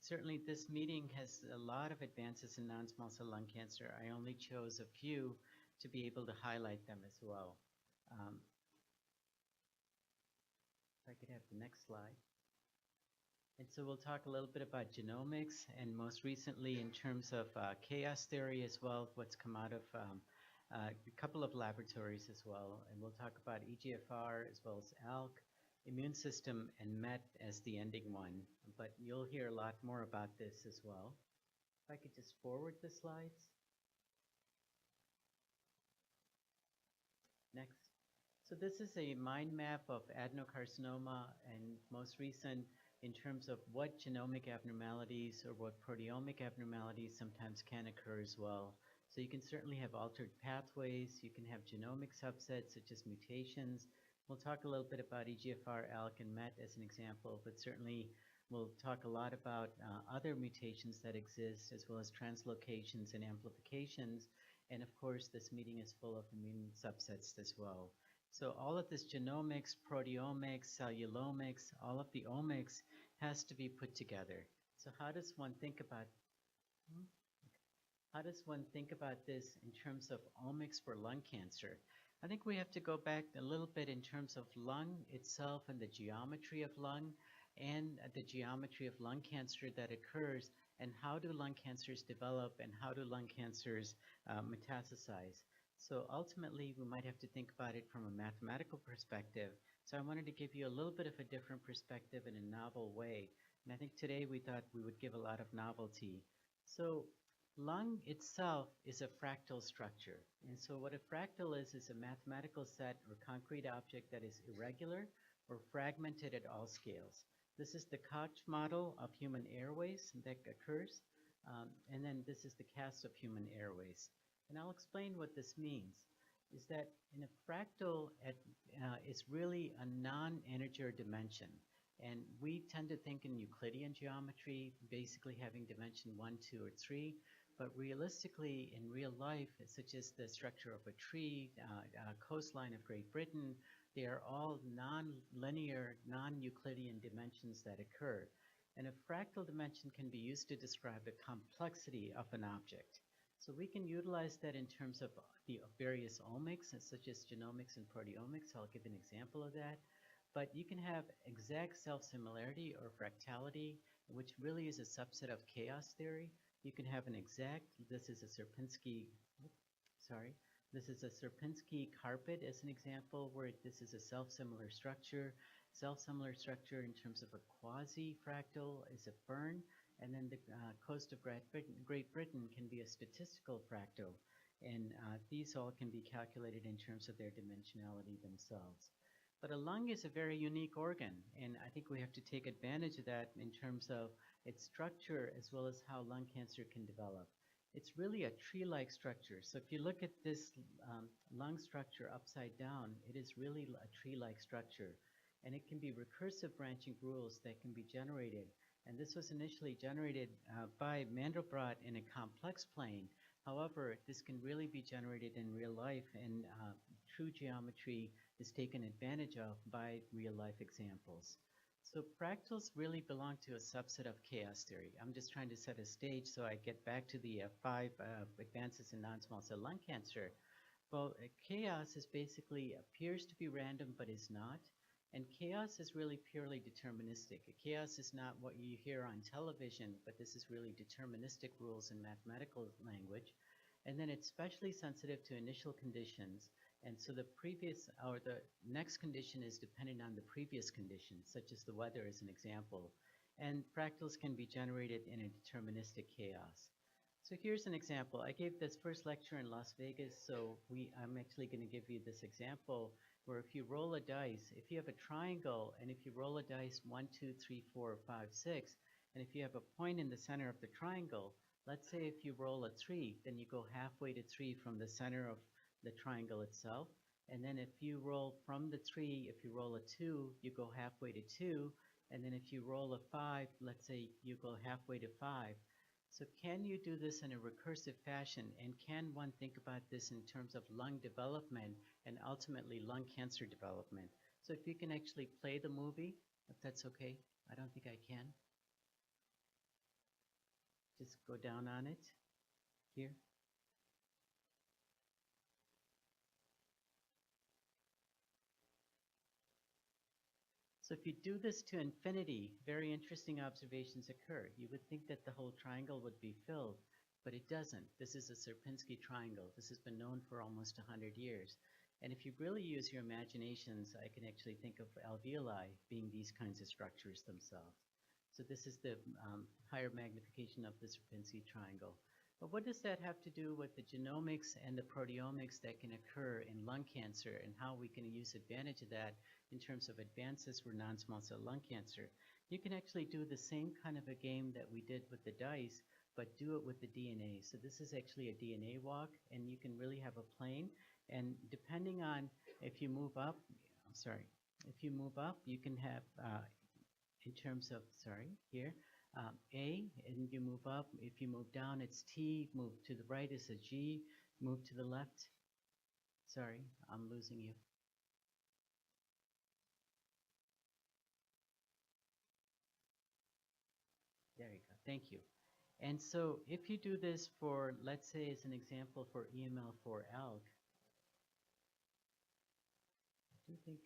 certainly this meeting has a lot of advances in non-small cell lung cancer. I only chose a few to be able to highlight them as well. Um, if I could have the next slide. And so we'll talk a little bit about genomics and most recently in terms of chaos theory as well, what's come out of a couple of laboratories as well. And we'll talk about EGFR as well as ALK, immune system, and MET as the ending one. But you'll hear a lot more about this as well. If I could just forward the slides. Next. So this is a mind map of adenocarcinoma and most recent in terms of what genomic abnormalities or what proteomic abnormalities sometimes can occur as well. So you can certainly have altered pathways, you can have genomic subsets such as mutations. We'll talk a little bit about EGFR, ALK, and MET as an example, but certainly we'll talk a lot about other mutations that exist as well as translocations and amplifications. And of course, this meeting is full of immune subsets as well. So all of this genomics, proteomics, cellulomics, all of the omics has to be put together. So how does one think about this in terms of omics for lung cancer? I think we have to go back a little bit in terms of lung itself and the geometry of lung and the geometry of lung cancer that occurs and how do lung cancers develop and how do lung cancers metastasize. So ultimately, we might have to think about it from a mathematical perspective. So I wanted to give you a little bit of a different perspective in a novel way. And I think today we thought we would give a lot of novelty. So lung itself is a fractal structure. And so what a fractal is a mathematical set or concrete object that is irregular or fragmented at all scales. This is the Koch model of human airways that occurs. And then this is the cast of human airways. And I'll explain what this means, is that in a fractal, it's really a non-integer dimension. And we tend to think in Euclidean geometry, basically having dimension 1, 2, or 3. But realistically, in real life, such as the structure of a tree, coastline of Great Britain, they are all non-linear, non-Euclidean dimensions that occur. And a fractal dimension can be used to describe the complexity of an object. So we can utilize that in terms of the various omics, such as genomics and proteomics. I'll give an example of that. But you can have exact self-similarity or fractality, which really is a subset of chaos theory. You can have an exact, this is a Sierpinski carpet as an example, where this is a self-similar structure. Self-similar structure in terms of a quasi-fractal is a fern. And then the coast of Great Britain can be a statistical fractal. And these all can be calculated in terms of their dimensionality themselves. But a lung is a very unique organ, and I think we have to take advantage of that in terms of its structure as well as how lung cancer can develop. It's really a tree-like structure. So if you look at this lung structure upside down, it is really a tree-like structure. And it can be recursive branching rules that can be generated. And this was initially generated by Mandelbrot in a complex plane. However, this can really be generated in real life, and true geometry is taken advantage of by real life examples. So fractals really belong to a subset of chaos theory. I'm just trying to set a stage so I get back to the 5 advances in non-small cell lung cancer. Well, chaos is basically appears to be random but is not. And chaos is really purely deterministic. Chaos is not what you hear on television, but this is really deterministic rules in mathematical language. And then it's especially sensitive to initial conditions. And so the previous or the next condition is dependent on the previous condition, such as the weather as an example. And fractals can be generated in a deterministic chaos. So here's an example. I gave this first lecture in Las Vegas, so I'm actually going to give you this example where if you roll a dice, if you have a triangle, and if you roll a dice 1, 2, 3, 4, 5, 6, and if you have a point in the center of the triangle, let's say if you roll a 3, then you go halfway to 3 from the center of the triangle itself. And then if you roll from the 3, if you roll a 2, you go halfway to 2. And then if you roll a 5, let's say you go halfway to 5. So can you do this in a recursive fashion, and can one think about this in terms of lung development and ultimately lung cancer development? So if you can actually play the movie, if that's okay. I don't think I can. just go down on it here. So if you do this to infinity, very interesting observations occur. You would think that the whole triangle would be filled, but it doesn't. This is a Sierpinski triangle. This has been known for almost 100 years. And if you really use your imaginations, I can actually think of alveoli being these kinds of structures themselves. So this is the higher magnification of the Sierpinski triangle. But what does that have to do with the genomics and the proteomics that can occur in lung cancer and how we can use advantage of that in terms of advances for non-small cell lung cancer? You can actually do the same kind of a game that we did with the dice, but do it with the DNA. So this is actually a DNA walk, and you can really have a plane. And depending on if you move up, if you move up, you can have, in terms of, here, A, and you move up. If you move down, it's T. Move to the right is a G. Move to the left. Sorry, I'm losing you. There you go. Thank you. And so if you do this for, let's say as an example for EML4ALK, I do think,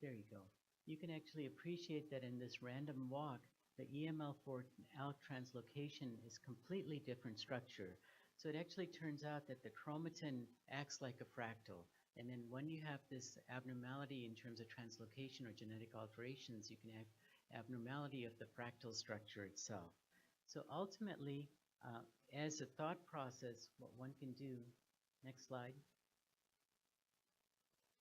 there you go. You can actually appreciate that in this random walk, the EML4ALK translocation is completely different structure. So it actually turns out that the chromatin acts like a fractal. And then when you have this abnormality in terms of translocation or genetic alterations, you can have abnormality of the fractal structure itself. So ultimately, as a thought process, what one can do, next slide,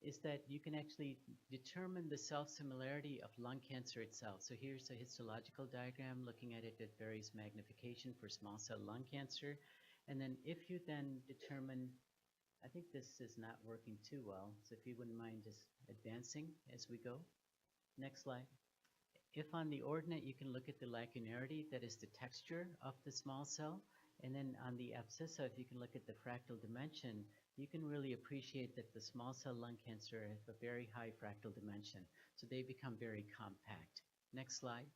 is that you can actually determine the self-similarity of lung cancer itself. So here's a histological diagram looking at it at various magnification for small cell lung cancer. And then if you then determine, I think this is not working too well, so if you wouldn't mind just advancing as we go. Next slide. If on the ordinate you can look at the lacunarity, that is the texture of the small cell, and then on the abscissa, if you can look at the fractal dimension, you can really appreciate that the small cell lung cancer has a very high fractal dimension, so they become very compact. Next slide.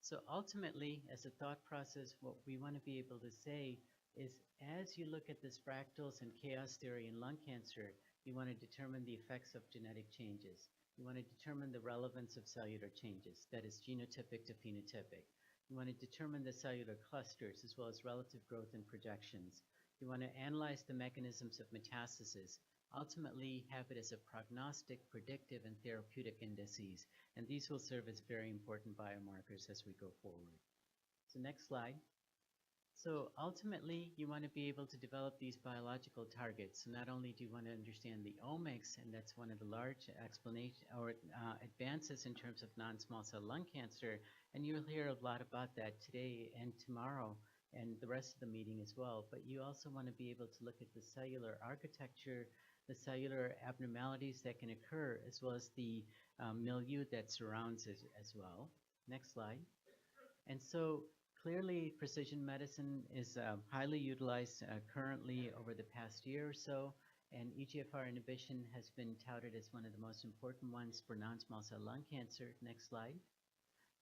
So ultimately, as a thought process, what we want to be able to say is as you look at this fractals and chaos theory in lung cancer, you want to determine the effects of genetic changes. You want to determine the relevance of cellular changes, that is genotypic to phenotypic. You want to determine the cellular clusters as well as relative growth and projections. You want to analyze the mechanisms of metastasis, ultimately have it as a prognostic, predictive, and therapeutic indices, and these will serve as very important biomarkers as we go forward. So next slide. So ultimately, you want to be able to develop these biological targets. So not only do you want to understand the omics, and that's one of the large explanation or advances in terms of non-small cell lung cancer, and you'll hear a lot about that today and tomorrow and the rest of the meeting as well. But you also want to be able to look at the cellular architecture, the cellular abnormalities that can occur, as well as the milieu that surrounds it as well. Next slide. And so clearly, precision medicine is highly utilized currently over the past year or so, and EGFR inhibition has been touted as one of the most important ones for non-small cell lung cancer. Next slide.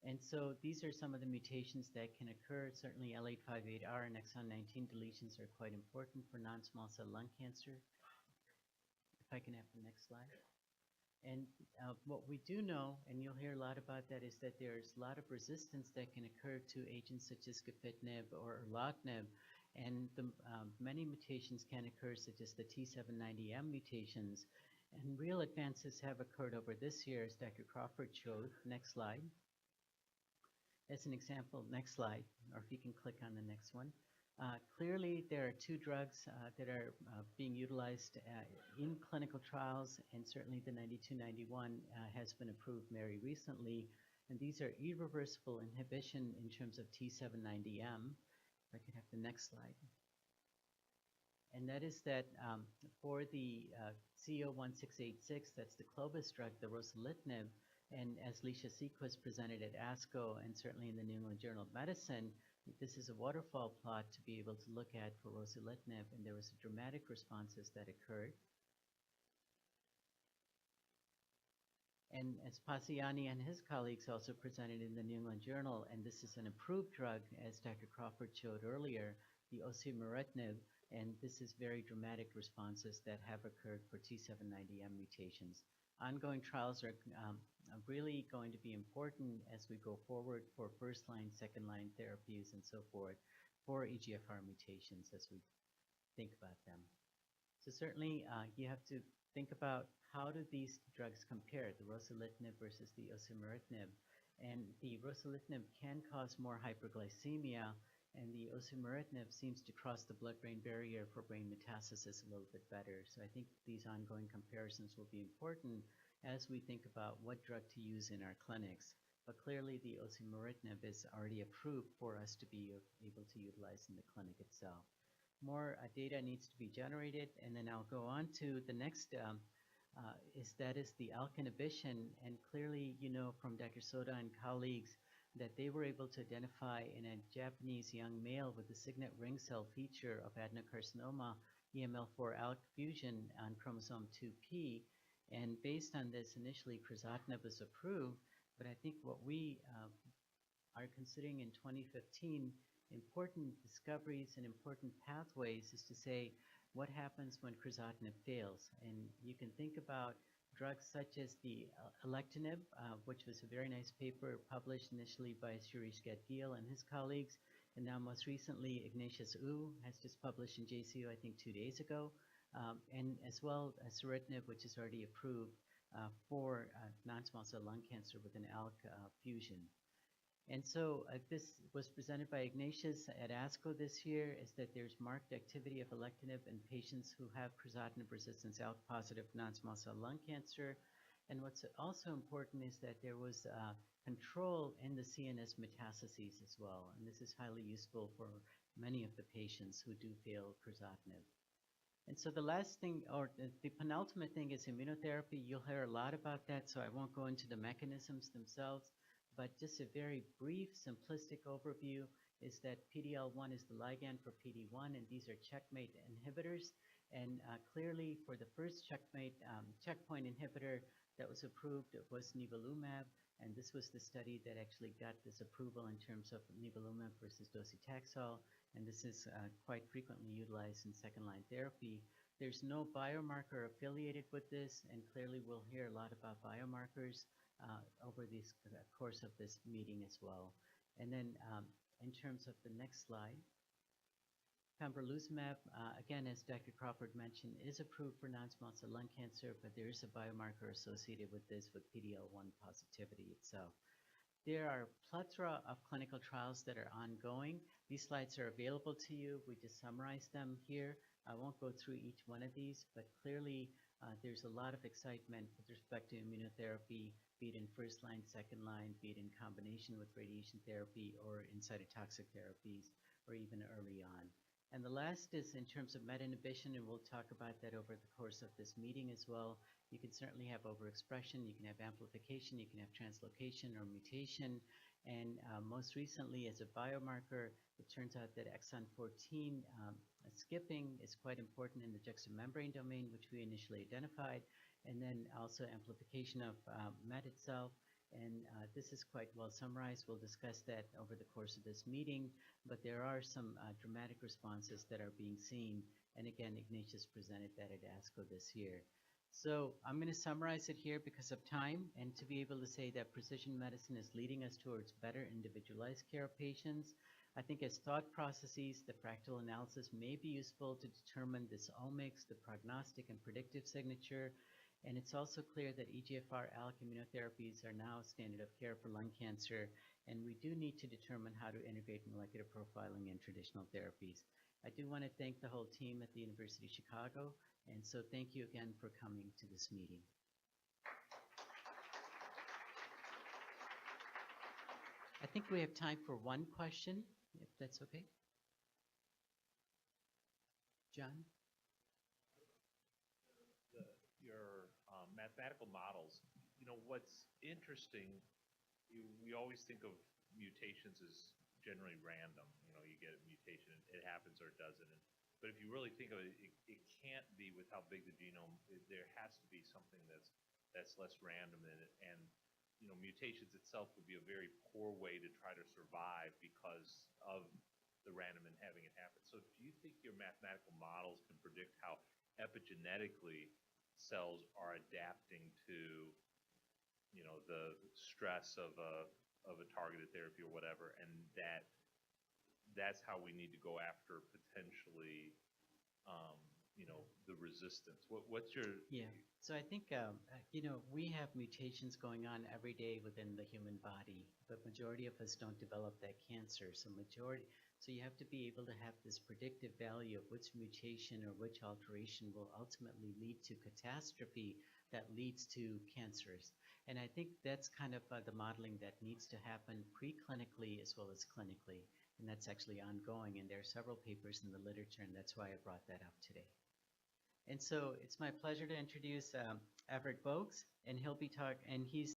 And so these are some of the mutations that can occur. Certainly L858R and exon 19 deletions are quite important for non-small cell lung cancer. If I can have the next slide. And what we do know, and you'll hear a lot about that, is that there's a lot of resistance that can occur to agents such as gefitinib or erlotinib, and many mutations can occur, such as the T790M mutations. And real advances have occurred over this year, as Dr. Crawford showed. Next slide. As an example, next slide, or if you can click on the next one. Clearly, there are two drugs that are being utilized in clinical trials, and certainly the 9291 has been approved very recently. And these are irreversible inhibition in terms of T790M. If I could have the next slide. And that is that for the CO1686, that's the Clovis drug, the ruxolitinib, and as Leisha Sequist presented at ASCO and certainly in the New England Journal of Medicine, this is a waterfall plot to be able to look at for ruxolitinib, and there was dramatic responses that occurred. And as Pasiani and his colleagues also presented in the New England Journal, and this is an approved drug, as Dr. Crawford showed earlier, the osimertinib, and this is very dramatic responses that have occurred for T790M mutations. Ongoing trials are really going to be important as we go forward for first-line, second-line therapies and so forth for EGFR mutations as we think about them. So certainly you have to think about how do these drugs compare, the ruxolitinib versus the osimertinib. And the ruxolitinib can cause more hyperglycemia, and the osimertinib seems to cross the blood-brain barrier for brain metastasis a little bit better. So I think these ongoing comparisons will be important as we think about what drug to use in our clinics. But clearly the osimertinib is already approved for us to be able to utilize in the clinic itself. More data needs to be generated, and then I'll go on to the next is the ALK inhibition, and clearly you know from Dr. Soda and colleagues that they were able to identify in a Japanese young male with the signet ring cell feature of adenocarcinoma EML4 ALK fusion on chromosome 2p, and based on this initially crizotinib was approved, but I think what we are considering in 2015 important discoveries and important pathways is to say what happens when crizotinib fails. And you can think about drugs such as the alectinib, which was a very nice paper published initially by Shirish Gadgil and his colleagues, and now most recently Ignatius Wu has just published in JCO I think 2 days ago, and as well as ceritinib, which is already approved for non-small cell lung cancer with an ALK fusion. And so this was presented by Ignatius at ASCO this year, is that there's marked activity of alectinib in patients who have crizotinib resistance ALK-positive non-small cell lung cancer. And what's also important is that there was control in the CNS metastases as well. And this is highly useful for many of the patients who do fail crizotinib. And so the last thing, or the penultimate thing, is immunotherapy. You'll hear a lot about that, so I won't go into the mechanisms themselves. But just a very brief, simplistic overview is that PD-L1 is the ligand for PD-1, and these are checkmate inhibitors. And clearly, for the first checkpoint inhibitor that was approved, it was nivolumab, and this was the study that actually got this approval in terms of nivolumab versus docetaxel, and this is quite frequently utilized in second-line therapy. There's no biomarker affiliated with this, and clearly we'll hear a lot about biomarkers over the course of this meeting as well. And then in terms of the next slide, pembrolizumab, again, as Dr. Crawford mentioned, is approved for non-small cell lung cancer, but there is a biomarker associated with this with PD-L1 positivity itself. There are a plethora of clinical trials that are ongoing. These slides are available to you. We just summarized them here. I won't go through each one of these, but clearly there's a lot of excitement with respect to immunotherapy, be it in first line, second line, be it in combination with radiation therapy or in cytotoxic therapies, or even early on. And the last is in terms of MET inhibition, and we'll talk about that over the course of this meeting as well. You can certainly have overexpression, you can have amplification, you can have translocation or mutation, and most recently as a biomarker, it turns out that exon 14 skipping is quite important in the juxtamembrane domain, which we initially identified, and then also amplification of MET itself. And this is quite well summarized. We'll discuss that over the course of this meeting, but there are some dramatic responses that are being seen. And again, Ignatius presented that at ASCO this year. So I'm going to summarize it here because of time, and to be able to say that precision medicine is leading us towards better individualized care of patients. I think as thought processes, the fractal analysis may be useful to determine this omics, the prognostic and predictive signature. And it's also clear that EGFR ALK immunotherapies are now standard of care for lung cancer, and we do need to determine how to integrate molecular profiling in traditional therapies. I do want to thank the whole team at the University of Chicago, and so thank you again for coming to this meeting. I think we have time for one question, if that's okay. John? Your mathematical models, you know, what's interesting, we always think of mutations as generally random. You know, you get a mutation, it happens or it doesn't. But if you really think of it, it can't be with how big the genome is. There has to be something that's that's less random and mutations itself would be a very poor way to try to survive because of the random and having it happen. So do you think your mathematical models can predict how epigenetically cells are adapting to the stress of a targeted therapy or whatever, and that's how we need to go after potentially the resistance? What's your Yeah. So I think, we have mutations going on every day within the human body, but majority of us don't develop that cancer. So you have to be able to have this predictive value of which mutation or which alteration will ultimately lead to catastrophe that leads to cancers. And I think that's kind of the modeling that needs to happen preclinically as well as clinically. And that's actually ongoing. And there are several papers in the literature, and that's why I brought that up today. And so it's my pleasure to introduce Everett Bogues, and he's